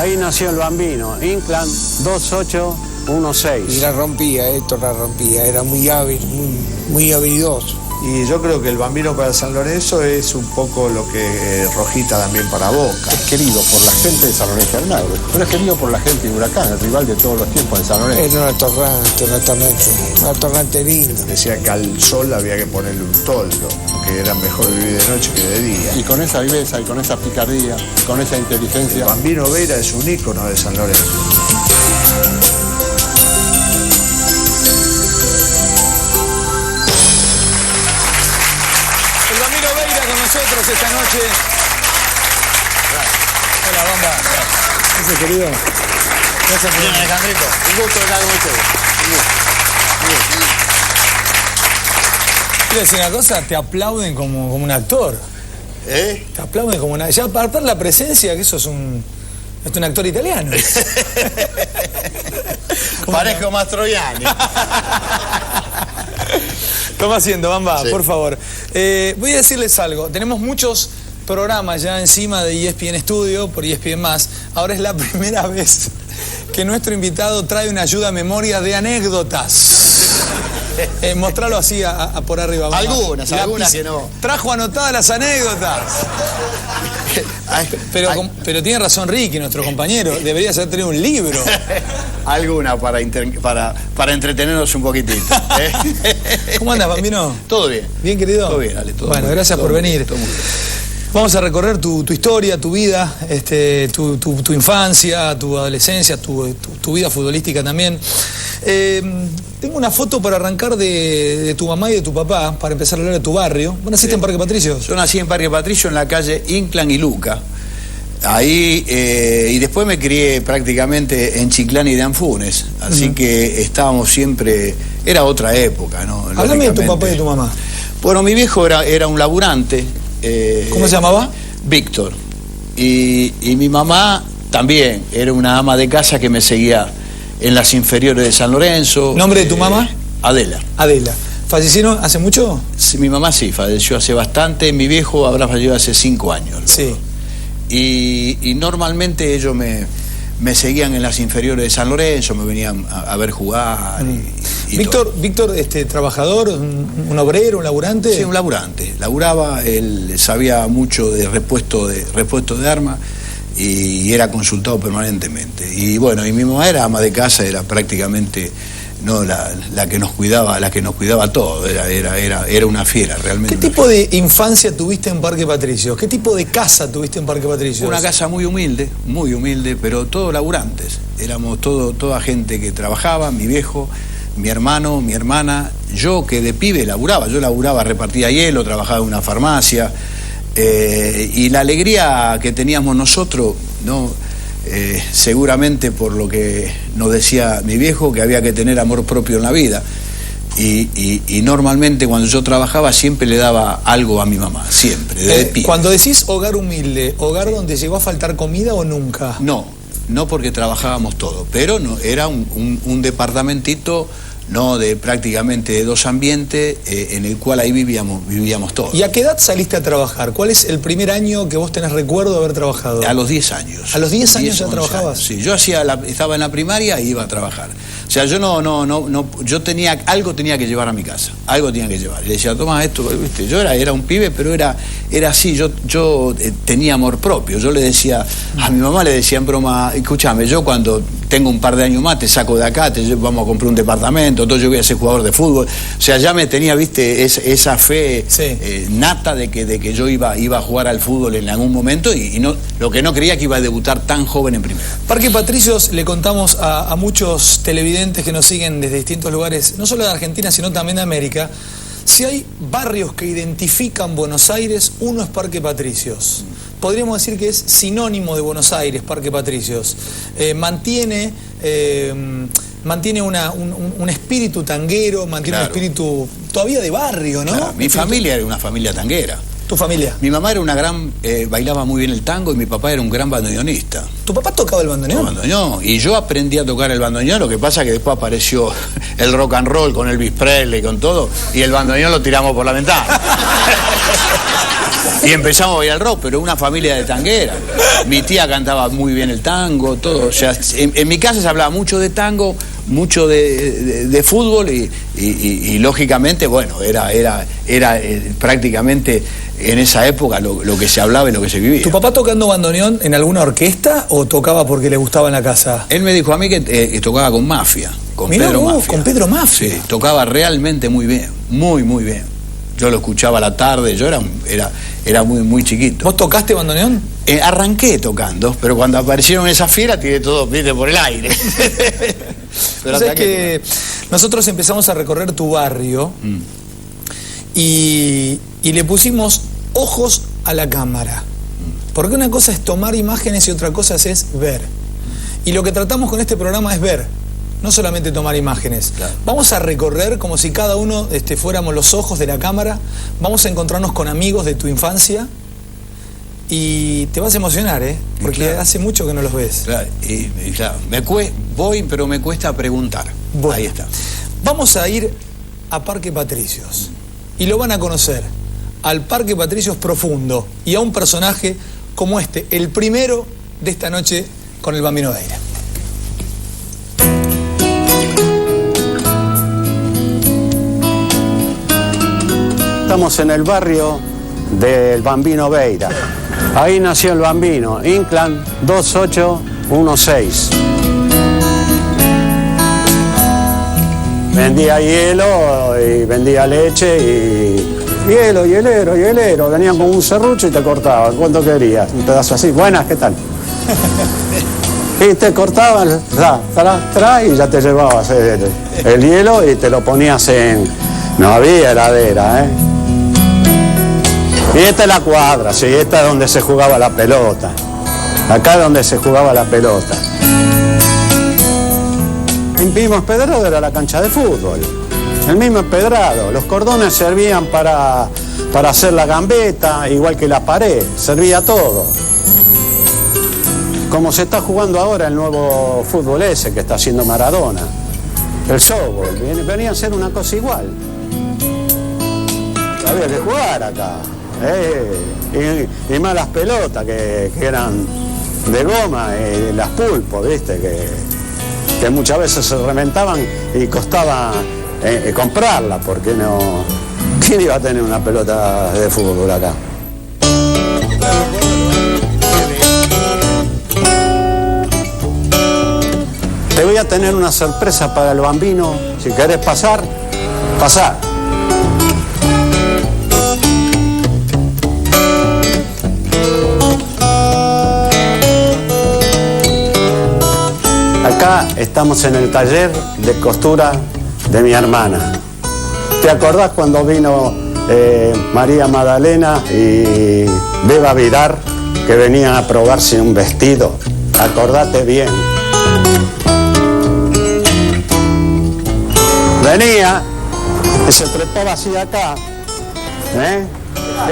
Ahí nació el Bambino, Inclán 2816. Y la rompía, Héctor la rompía, era muy hábil, muy habilidoso. Y yo creo que el Bambino para San Lorenzo es un poco lo que Rojita también para Boca. Es querido por la gente de San Lorenzo de Almagro, pero es querido por la gente de Huracán, el rival de todos los tiempos de San Lorenzo. Era un atorrante lindo. Decía que al sol había que ponerle un toldo, que era mejor vivir de noche que de día. Y con esa viveza, y con esa picardía, con esa inteligencia. El Bambino Veira es un ícono de San Lorenzo. Nosotros esta noche. Hola, Bamba. Gracias, querido. Gracias por venir, Alejandrito. Un gusto estar con ustedes. Quiero decir una cosa, te aplauden como un actor. ¿Eh? Te aplauden como una... Ya para la presencia, que eso es un actor italiano. Parezco Mastroianni. Toma asiento, Bamba, Sí. por favor. Voy a decirles algo. Tenemos muchos programas ya encima de ESPN Studio, por ESPN+. Ahora es la primera vez que nuestro invitado trae una ayuda a memoria de anécdotas. Mostralo así por arriba. Bamba. Algunas que no. Trajo anotadas las anécdotas. Pero tiene razón Ricky, nuestro compañero. Debería ser tener un libro. Alguna para entretenernos un poquitito. ¿Cómo andas, Bambino? Todo bien. ¿Bien, querido? Todo bien, Ale. Todo bueno, muy gracias bien, por venir. Todo muy bien. Vamos a recorrer tu historia, tu vida, tu infancia, tu adolescencia, tu vida futbolística también. Tengo una foto para arrancar de tu mamá y de tu papá, para empezar a hablar de tu barrio. ¿Vos naciste en Parque Patricios? Yo nací en Parque Patricio, en la calle Inclán y Luca. Ahí, y después me crié prácticamente en Chiclán y de Anfunes. Así que estábamos siempre... Era otra época, ¿no? Háblame de tu papá y de tu mamá. Bueno, mi viejo era un laburante. ¿Cómo se llamaba? Víctor. Y mi mamá también era una ama de casa que me seguía en las inferiores de San Lorenzo. ¿Nombre de tu mamá? Adela. Adela. ¿Fallecieron hace mucho? Sí, mi mamá sí, falleció hace bastante. Mi viejo habrá fallecido hace 5 años. Sí. Y normalmente ellos me seguían en las inferiores de San Lorenzo, me venían a ver jugar. Y Víctor, trabajador, un obrero, un laburante. Sí, un laburante. Laburaba, él sabía mucho de repuesto de armas y era consultado permanentemente. Y bueno, y mi mamá era ama de casa, era prácticamente la que nos cuidaba todo, era una fiera realmente. ¿Qué tipo de infancia tuviste en Parque Patricios? ¿Qué tipo de casa tuviste en Parque Patricios? Una casa muy humilde, pero todos laburantes. Éramos toda gente que trabajaba, mi viejo, mi hermano, mi hermana, yo que de pibe laburaba, repartía hielo, trabajaba en una farmacia, y la alegría que teníamos nosotros, ¿no? Seguramente por lo que nos decía mi viejo, que había que tener amor propio en la vida. Y normalmente cuando yo trabajaba siempre le daba algo a mi mamá, siempre, desde pibe. Cuando decís hogar humilde, ¿hogar donde llegó a faltar comida o nunca? No porque trabajábamos todo, pero no, era un departamentito, no, de prácticamente de 2 ambientes, en el cual ahí vivíamos todos. ¿Y a qué edad saliste a trabajar? ¿Cuál es el primer año que vos tenés recuerdo de haber trabajado? A los 10 años. ¿A los 10 años ya trabajabas? Sí, yo estaba en la primaria y iba a trabajar. O sea, yo yo algo tenía que llevar a mi casa, algo tenía que llevar. Y le decía, toma esto, ¿viste? Yo era un pibe, pero era así, yo tenía amor propio. Yo le decía, a mi mamá le decía en broma, escúchame, yo cuando tengo un par de años más te saco de acá, vamos a comprar un departamento, entonces yo voy a ser jugador de fútbol. O sea, ya me tenía, viste, esa fe nata de que yo iba a jugar al fútbol en algún momento, y lo que no creía que iba a debutar tan joven en primera. Parque Patricios, le contamos a muchos televidentes que nos siguen desde distintos lugares, no solo de Argentina, sino también de América. Si hay barrios que identifican Buenos Aires, uno es Parque Patricios. Podríamos decir que es sinónimo de Buenos Aires, Parque Patricios. Mantiene un espíritu tanguero, mantiene un espíritu todavía de barrio, ¿no? Claro, mi familia era una familia tanguera. ¿Tu familia? Mi mamá era una gran, bailaba muy bien el tango, y mi papá era un gran bandoneonista. ¿Tu papá tocaba el bandoneón? No, y yo aprendí a tocar el bandoneón, lo que pasa es que después apareció el rock and roll con Elvis Presley, con todo, y el bandoneón lo tiramos por la ventana. Y empezamos a bailar rock, pero una familia de tangueras. Mi tía cantaba muy bien el tango, todo. O sea, en mi casa se hablaba mucho de tango, mucho de fútbol y lógicamente, bueno, era prácticamente en esa época lo que se hablaba y lo que se vivía. ¿Tu papá tocando bandoneón en alguna orquesta o tocaba porque le gustaba en la casa? Él me dijo a mí que tocaba con Mafia, con Mirá Pedro vos, Mafia. con Pedro Mafia. Sí, tocaba realmente muy bien, muy bien. Yo lo escuchaba a la tarde, yo era muy chiquito. ¿Vos tocaste bandoneón? Arranqué tocando, pero cuando aparecieron esas fieras tiré todo, viste, por el aire. Pero O sea, que nosotros empezamos a recorrer tu barrio y le pusimos ojos a la cámara. Porque una cosa es tomar imágenes y otra cosa es ver. Y lo que tratamos con este programa es ver, no solamente tomar imágenes. Claro. Vamos a recorrer como si cada uno fuéramos los ojos de la cámara. Vamos a encontrarnos con amigos de tu infancia y te vas a emocionar, porque claro, hace mucho que no los ves. Claro, y claro, voy, pero me cuesta preguntar. Bueno, ahí está. Vamos a ir a Parque Patricios y lo van a conocer al Parque Patricios Profundo y a un personaje como este, el primero de esta noche con el Bambino Veira. Estamos en el barrio del Bambino Veira. Ahí nació el Bambino, Inclán 2816. Vendía hielo y vendía leche y hielero. Venían con un serrucho y te cortaban. ¿Cuánto querías? Un pedazo así. Buenas, ¿qué tal? Y te cortaban, y ya te llevabas el hielo y te lo ponías en... No había heladera, Y esta es la cuadra, sí, esta es donde se jugaba la pelota. Acá es donde se jugaba la pelota. El mismo empedrado era la cancha de fútbol. El mismo empedrado. Los cordones servían para hacer la gambeta, igual que la pared. Servía todo. Como se está jugando ahora el nuevo fútbol ese que está haciendo Maradona. El softball. Venía a ser una cosa igual. Había que jugar acá. Y más las pelotas que eran de goma, las pulpos, ¿viste? Que muchas veces se reventaban y costaba comprarla, porque no... ¿Quién iba a tener una pelota de fútbol acá? Te voy a tener una sorpresa para el Bambino. Si querés pasar, pasá. Acá estamos en el taller de costura de mi hermana. ¿Te acordás cuando vino María Magdalena y Beba Vidar, que venían a probarse un vestido? Acordate bien. Venía y se trepaba así acá,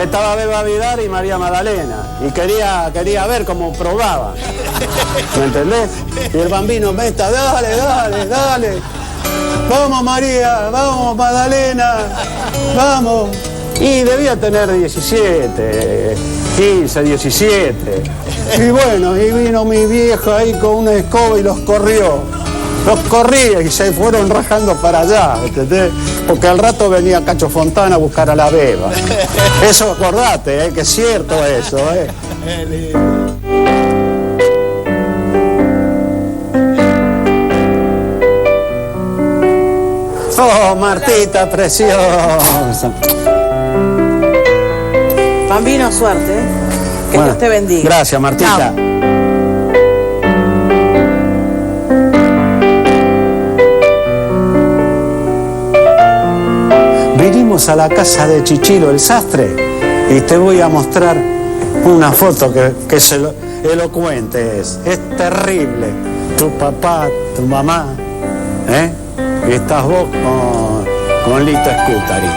Estaba Beba Vidar y María Magdalena y quería ver cómo probaba. ¿Me entendés? Y el Bambino meta, dale. Vamos María, vamos Magdalena, vamos. Y debía tener 17, 15, 17. Y bueno, y vino mi vieja ahí con una escoba y los corrió. Los corría y se fueron rajando para allá, ¿entendés? Porque al rato venía Cacho Fontana a buscar a la Beba. Eso acordate, que es cierto eso, Oh, Martita preciosa. Bambino, suerte, que Bueno, Dios te bendiga. Gracias, Martita. Chao. Vinimos a la casa de Chichilo el sastre y te voy a mostrar una foto que es elocuente. Es terrible. Tu papá, tu mamá, y estás vos con Lito Scutari.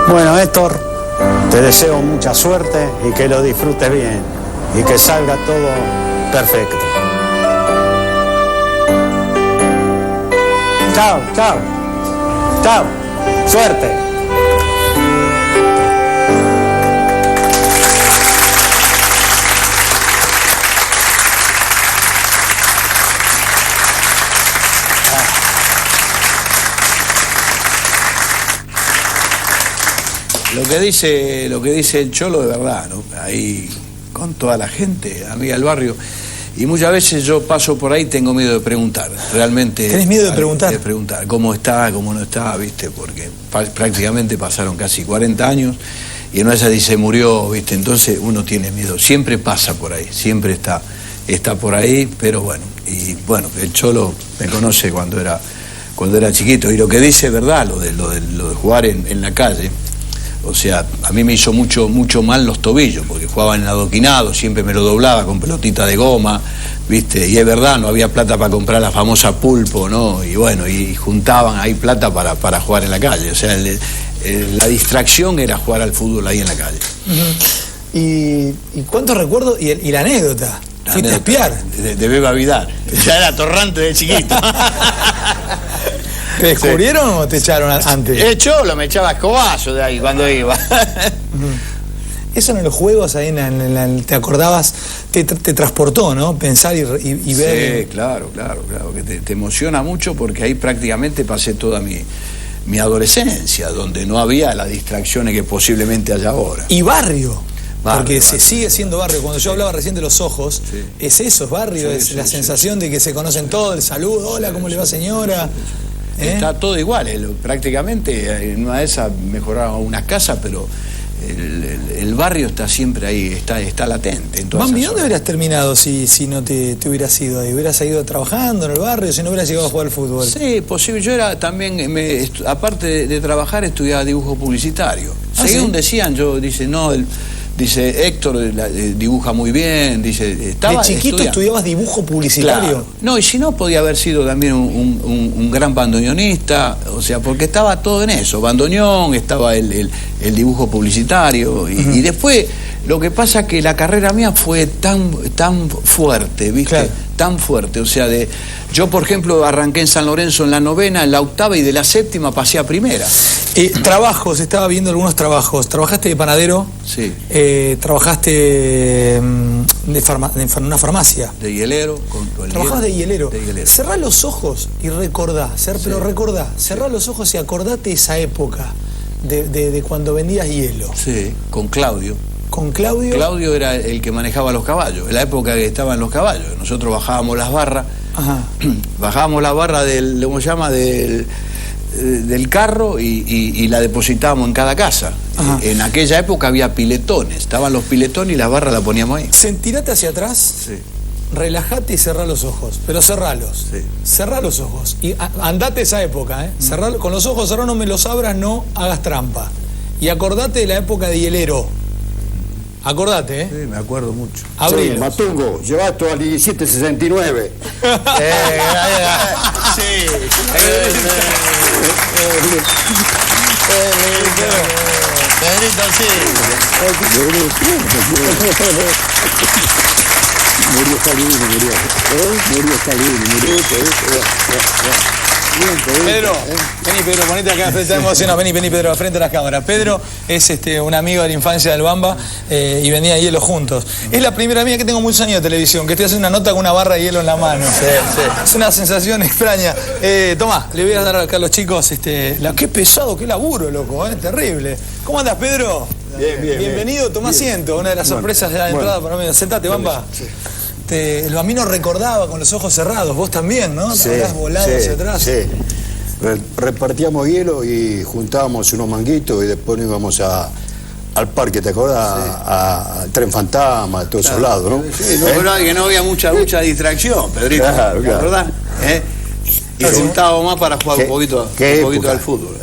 Bueno, Héctor, te deseo mucha suerte y que lo disfrutes bien y que salga todo perfecto. Chao, chao. Chao. Suerte. Lo que dice el Cholo de verdad, ¿no? Ahí con toda la gente, amiga del barrio. Y muchas veces yo paso por ahí, tengo miedo de preguntar, realmente. ¿Tenés miedo de preguntar? De preguntar cómo está, cómo no está, ¿viste? Porque prácticamente pasaron casi 40 años y en esa dice murió, ¿viste? Entonces uno tiene miedo, siempre pasa por ahí, siempre está por ahí, pero bueno. Y bueno, el Cholo me conoce cuando era chiquito y lo que dice es verdad, lo de jugar en la calle. O sea, a mí me hizo mucho mal los tobillos, porque jugaban en adoquinado, siempre me lo doblaba con pelotita de goma, ¿viste? Y es verdad, no había plata para comprar la famosa pulpo, ¿no? Y bueno, y juntaban ahí plata para jugar en la calle. O sea, la distracción era jugar al fútbol ahí en la calle. ¿Y cuántos recuerdos? ¿Y la anécdota? ¿Fuiste a espiar? De Beba Vidal. Ya era torrante de chiquito. ¿Te descubrieron o te echaron antes? El Cholo me echaba escobazo de ahí cuando iba. Eso en los juegos, ahí ¿te acordabas? Te transportó, ¿no? Pensar y ver. Sí, claro, que te emociona mucho porque ahí prácticamente pasé toda mi adolescencia, donde no había las distracciones que posiblemente haya ahora. Y barrio. Porque se sigue siendo barrio. Cuando yo hablaba recién de los ojos, es eso, es barrio, es la sensación de que se conocen todos, el saludo, hola, ¿cómo le va, señora? Está todo igual, prácticamente en una de esas mejoraron una casa, pero el barrio está siempre ahí, está latente. Bambi, ¿dónde hubieras terminado si no te hubieras ido ahí? ¿Hubieras seguido trabajando en el barrio si no hubieras llegado a jugar al fútbol? Sí, posible. Yo era también, aparte de trabajar, estudiaba dibujo publicitario. Según decían, dice Héctor dibuja muy bien, dice estaba. ¿De chiquito estudiabas dibujo publicitario? Claro. No, y si no podía haber sido también un gran bandoneonista, o sea, porque estaba todo en eso, bandoneón, estaba el dibujo publicitario y después lo que pasa es que la carrera mía fue tan fuerte, ¿viste? Claro. Tan fuerte, o sea, yo por ejemplo arranqué en San Lorenzo en la 9ª, en la 8ª y de la 7ª pasé a 1ª. Trabajos, estaba viendo algunos trabajos. ¿Trabajaste de panadero? Sí. ¿Trabajaste en una farmacia? De hielero. ¿Trabajabas de hielero? De hielero. Cerrá los ojos y recordá, pero recordá, cerrá los ojos y acordate esa época de cuando vendías hielo. Sí, con Claudio. ¿Con Claudio? Claudio era el que manejaba los caballos, en la época que estaban los caballos. Nosotros bajábamos las barras, bajábamos la barra del carro y la depositábamos en cada casa. En aquella época había piletones, estaban los piletones y las barras las poníamos ahí. Tirate hacia atrás, relájate y cerrá los ojos, pero cerralos. Cerrá los ojos y andate esa época, Cerralo, con los ojos cerrados, no me los abras, no hagas trampa. Y acordate de la época de hielero. Acordate, Sí, me acuerdo mucho. Sí, Matungo, lleva esto al 1769. Pedrito, sí. Murió Salvini. Pedro, vení Pedro, ponete acá, está emocionado, vení Pedro, frente a las cámaras. Pedro es un amigo de la infancia del Bamba y venía a hielo juntos. Es la primera mía que tengo muchos años de televisión, que estoy haciendo una nota con una barra de hielo en la mano. Es una sensación extraña. Tomá, le voy a dar acá a los chicos, qué pesado, qué laburo, loco, terrible. ¿Cómo andas, Pedro? Bien. Bienvenido, tomá asiento, una de las sorpresas de la entrada para mí. Sentate, Bamba. El Bambino recordaba con los ojos cerrados, vos también, ¿no? Sí, habrás volado hacia atrás. Sí. Repartíamos hielo y juntábamos unos manguitos y después nos íbamos al parque, ¿te acordás? Al Tren Fantasma, a todos esos lados, ¿no? Sí, que no había mucha distracción, Pedrito. Claro. ¿Verdad? Y juntábamos más para jugar un poquito al fútbol.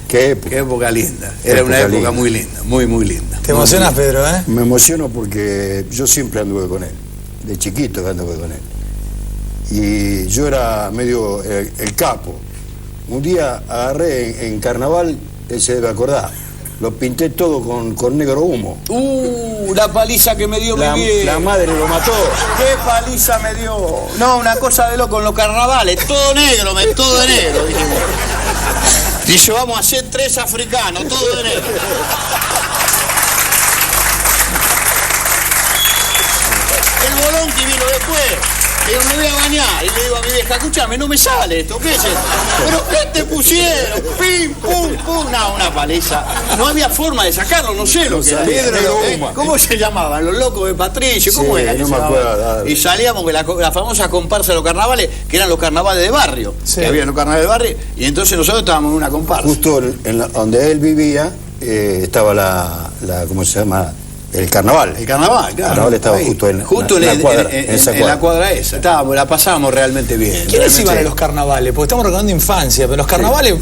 Qué época linda. Era una época muy linda, muy linda. ¿Te emocionas, Pedro, Me emociono porque yo siempre anduve con él. De chiquito que anduve con él. Y yo era medio el capo. Un día agarré en carnaval, él se debe acordar, lo pinté todo con negro humo. La paliza que me dio mi vieja. La madre lo mató. ¿Qué paliza me dio? No, una cosa de loco en los carnavales, todo negro, todo de negro, dijimos. Dice, vamos a hacer 3 africanos, todo de negro. El bolón que vino después. Digo, me voy a bañar. Y le digo a mi vieja, escúchame, no me sale esto, ¿qué es esto? ¿Pero qué te pusieron? Pim, pum, pum. No, una paliza. No había forma de sacarlo, no sé lo que era. ¿Cómo se llamaban? Los locos de Patricio, ¿cómo era? No me acuerdo. Y salíamos con la famosa comparsa de los carnavales, que eran los carnavales de barrio. Sí. Que había los carnavales de barrio, y entonces nosotros estábamos en una comparsa. Justo donde él vivía estaba ¿cómo se llama? El carnaval. El carnaval, claro. El carnaval estaba ahí. justo en la cuadra esa. La pasábamos realmente bien. ¿Quiénes iban a los carnavales? Porque estamos recordando infancia, pero los carnavales,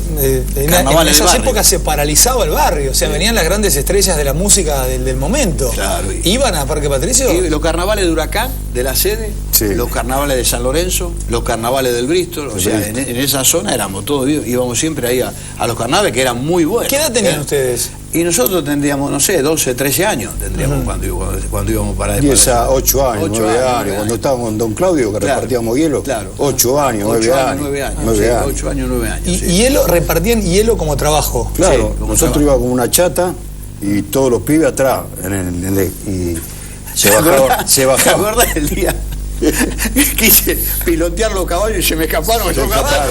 en esas épocas se paralizaba el barrio, o sea, venían las grandes estrellas de la música del momento. Claro. ¿Iban a Parque Patricio? Y los carnavales de Huracán, de la sede, los carnavales de San Lorenzo, los carnavales del Bristol, o sea, en esa zona éramos todos vivos, íbamos siempre ahí a los carnavales que eran muy buenos. ¿Qué edad tenían ustedes? Y nosotros tendríamos, no sé, 12, 13 años tendríamos cuando íbamos para 10 a 8 años, 9 años. Cuando estábamos con Don Claudio, que repartíamos hielo, 8 años, 9 años. 8 años, 9 años. ¿Y hielo? ¿Repartían hielo como trabajo? Claro, Sí, nosotros íbamos con una chata y todos los pibes atrás. Y se bajaban. ¿Te acuerdas del día? Quise pilotear los caballos y se me escaparon esos caballos.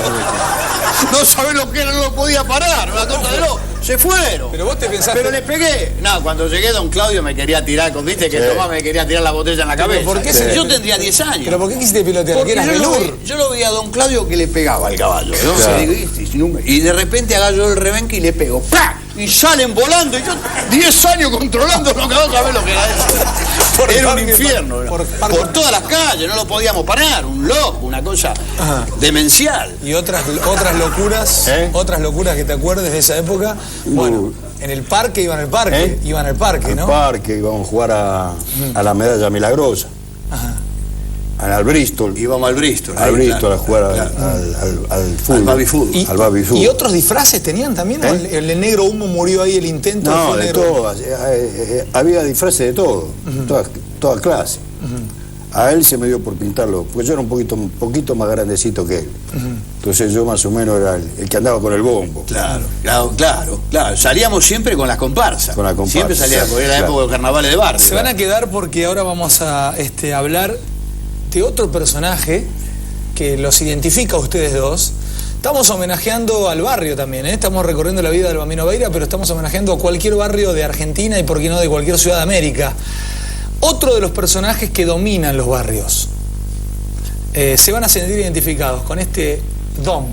No sabés lo que era, no lo podía parar, una cosa de loco. Se fueron. Pero vos te pensaste. Pero le pegué. No, cuando llegué Don Claudio me quería tirar, viste que Tomás me quería tirar la botella en la cabeza. ¿Por qué Yo tendría 10 años. ¿Pero por qué quisiste pilotear? Porque ¿Que eras Belur? yo lo veía a Don Claudio que le pegaba al caballo, ¿no? Claro. Y de repente agarro el rebenque y le pego. ¡Pah! Y salen volando. Y yo 10 años controlando los caballos, ¿sabés lo que era eso? Era un infierno. Por todas las calles, no lo podíamos parar. Un loco, una cosa demencial. ¿Y otras locuras? ¿Otras locuras que te acuerdes de esa época? Bueno, en el parque iban al parque. Iban al parque, ¿no? Al parque, íbamos a jugar a la medalla milagrosa. Ajá. Al Bristol. Íbamos al Bristol. Al Bristol a jugar al fútbol. Al baby fútbol. Al baby fútbol. ¿Y otros disfraces tenían también? ¿El negro humo murió ahí el intento? No, de todas. Había disfraces de todo. Toda clase. A él se me dio por pintarlo, porque yo era un poquito más grandecito que él. Entonces yo más o menos era el que andaba con el bombo. Claro. Salíamos siempre con las comparsas. Con la comparsa. Siempre salíamos, porque era la época de los carnavales de barrio. Se van a quedar porque ahora vamos a hablar de otro personaje que los identifica a ustedes dos. Estamos homenajeando al barrio también, ¿eh? Estamos recorriendo la vida del Bambino Veira, pero estamos homenajeando a cualquier barrio de Argentina y, por qué no, de cualquier ciudad de América. Otro de los personajes que dominan los barrios. Se van a sentir identificados con este Don.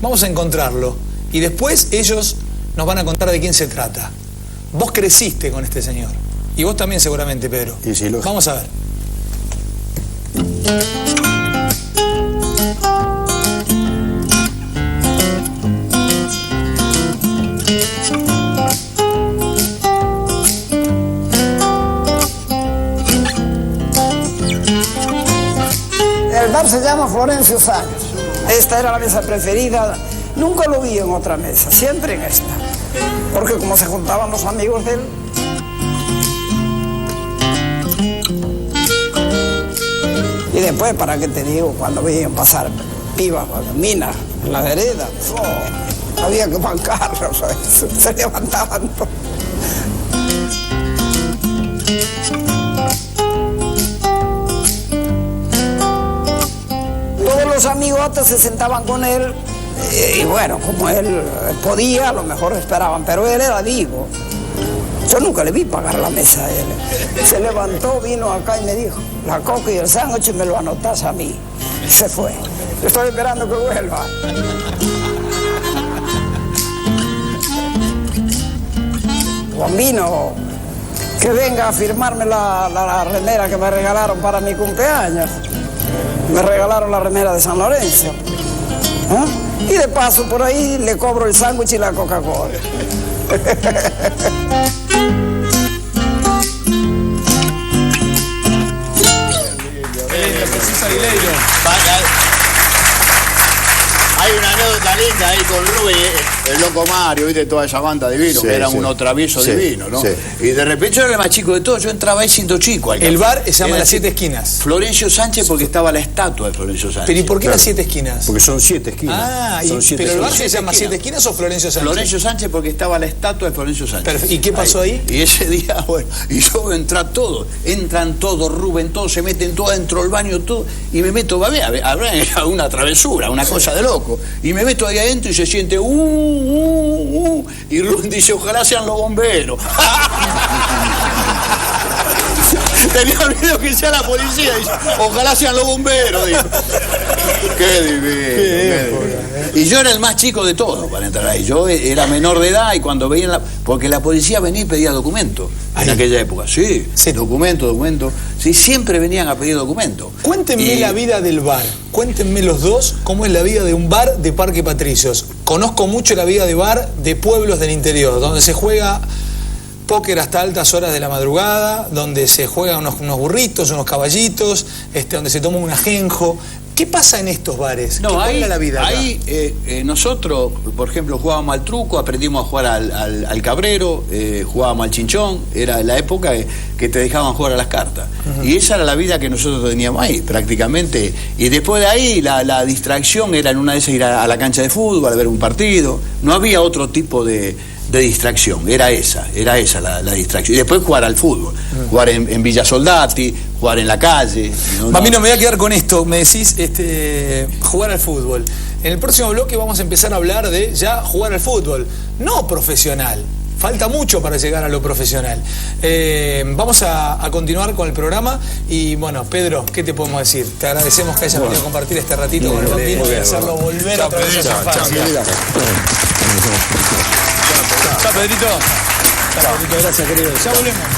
Vamos a encontrarlo. Y después ellos nos van a contar de quién se trata. Vos creciste con este señor. Y vos también seguramente, Pedro. Y sí, vamos a ver. El bar se llama Florencio Sáenz. Esta era la mesa preferida. Nunca lo vi en otra mesa, siempre en esta. Porque como se juntaban los amigos de él. Y después, ¿para qué te digo? Cuando veían pasar pibas, minas en la vereda, había que bancarlos, se levantaban todos. Todos los amigotes se sentaban con él y bueno, como él podía, a lo mejor esperaban, pero él era vivo. Yo nunca le vi pagar la mesa a él. Se levantó, vino acá y me dijo, la coca y el sándwich me lo anotás a mí. Y se fue. Yo estoy esperando que vuelva. Bambino, que venga a firmarme la remera que me regalaron para mi cumpleaños. Me regalaron la remera de San Lorenzo. Y de paso por ahí le cobro el sándwich y la Coca-Cola. Hay una anécdota linda ahí con Rubén, el loco Mario, ¿viste? Toda esa banda divino, Sí, que eran sí. unos traviesos Sí, divinos, ¿no? sí. Y de repente yo era el más chico de todos, yo entraba ahí siendo chico. El bar se llama Era Las Siete chico. Esquinas. Florencio Sánchez, porque estaba la estatua de Florencio Sánchez. Pero ¿y por qué Claro. Las Siete Esquinas? Porque son 7 esquinas. Ah, Son siete pero el bar esquinas. se llama Siete Esquinas o Florencio Sánchez. Florencio Sánchez porque estaba la estatua de Florencio Sánchez. ¿Y qué pasó ahí? Y ese día, bueno, y yo entran todos, Rubén, todos se meten todos dentro del baño, todo, y me meto, habrá una travesura, una cosa de loco, y me meto ahí adentro y se siente, y Rubén dice, ojalá sean los bomberos. Tenía miedo que sea la policía, dice, ojalá sean los bomberos, dijo. Qué divino. Y yo era el más chico de todos para entrar ahí. Yo era menor de edad y cuando veían porque la policía venía y pedía documentos en aquella época. Sí, documento. Sí, siempre venían a pedir documentos. Cuéntenme la vida del bar. Cuéntenme los dos cómo es la vida de un bar de Parque Patricios. Conozco mucho la vida de bar de pueblos del interior, donde se juega póker hasta altas horas de la madrugada, donde se juegan unos burritos, unos caballitos, donde se toma un ajenjo. ¿Qué pasa en estos bares? No, ¿Cuál era la vida acá? ahí nosotros, por ejemplo, jugábamos al truco, aprendimos a jugar al cabrero, jugábamos al chinchón, era la época que te dejaban jugar a las cartas. Y esa era la vida que nosotros teníamos ahí, prácticamente. Y después de ahí, la distracción era en una de esas ir a la cancha de fútbol, a ver un partido. No había otro tipo de distracción, era esa la distracción. Y después jugar al fútbol, jugar en Villa Soldati, jugar en la calle. Mami, me voy a quedar con esto, me decís jugar al fútbol. En el próximo bloque vamos a empezar a hablar de ya jugar al fútbol, no profesional. Falta mucho para llegar a lo profesional. Vamos a continuar con el programa y bueno, Pedro, ¿qué te podemos decir? Te agradecemos que hayas venido a compartir este ratito con el Bambino y hacerlo volver a través de su infancia. Chao, Pedrito. Chao, Pedrito, gracias, querido. Ya volvemos.